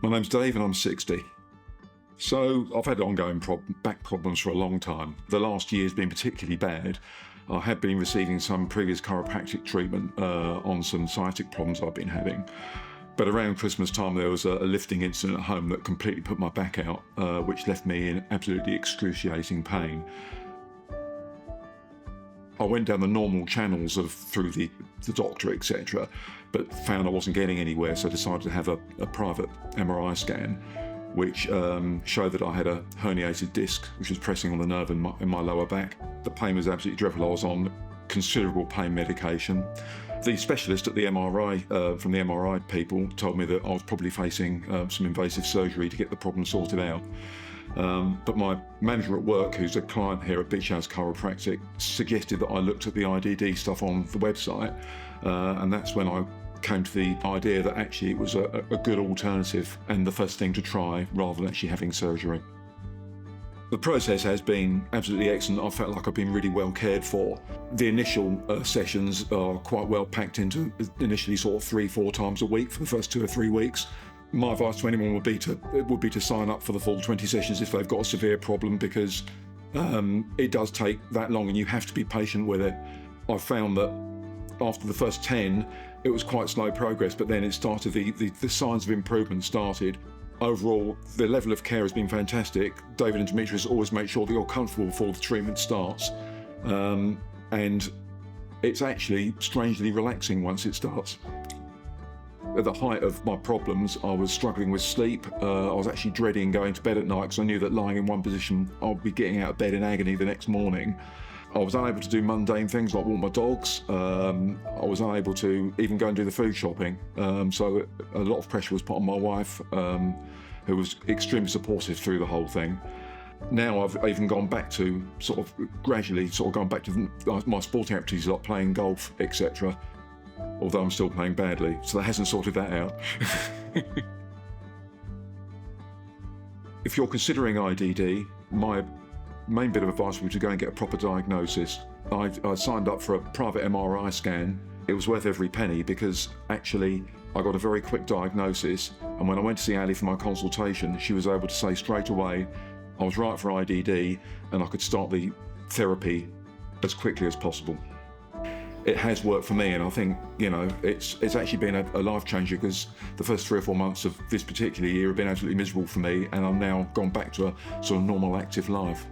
My name's Dave and I'm 60. So I've had ongoing back problems for a long time. The last year's been particularly bad. I had been receiving some previous chiropractic treatment on some sciatic problems I've been having. But around Christmas time there was a lifting incident at home that completely put my back out, which left me in absolutely excruciating pain. I went down the normal channels through the doctor, etc., but found I wasn't getting anywhere, so I decided to have a private MRI scan, which showed that I had a herniated disc, which was pressing on the nerve in my lower back. The pain was absolutely dreadful. I was on considerable pain medication. The specialist at the MRI, from the MRI people, told me that I was probably facing some invasive surgery to get the problem sorted out. But my manager at work, who's a client here at Beach House Chiropractic, suggested that I looked at the IDD stuff on the website, and that's when I came to the idea that actually it was a good alternative and the first thing to try rather than actually having surgery. The process has been absolutely excellent. I felt like I've been really well cared for. The initial sessions are quite well packed into initially sort of 3-4 times a week for the first 2 or 3 weeks. My advice to anyone would be to sign up for the full 20 sessions if they've got a severe problem, because it does take that long and you have to be patient with it. I found that after the first 10, it was quite slow progress, but then it started, the signs of improvement started. Overall, the level of care has been fantastic. David and Demetrius always make sure that you're comfortable before the treatment starts. And it's actually strangely relaxing once it starts. At the height of my problems, I was struggling with sleep. I was actually dreading going to bed at night because I knew that lying in one position, I'll be getting out of bed in agony the next morning. I was unable to do mundane things like walk my dogs. I was unable to even go and do the food shopping. So a lot of pressure was put on my wife, who was extremely supportive through the whole thing. Now I've even gone back to gradually gone back to my sporting activities like playing golf, etc. Although I'm still playing badly, so that hasn't sorted that out. If you're considering IDD, my main bit of advice would be to go and get a proper diagnosis. I signed up for a private MRI scan. It was worth every penny because actually I got a very quick diagnosis, and when I went to see Ali for my consultation, she was able to say straight away I was right for IDD and I could start the therapy as quickly as possible. It has worked for me, and I think, it's actually been a life changer, because the first 3 or 4 months of this particular year have been absolutely miserable for me, and I'm now gone back to a sort of normal active life.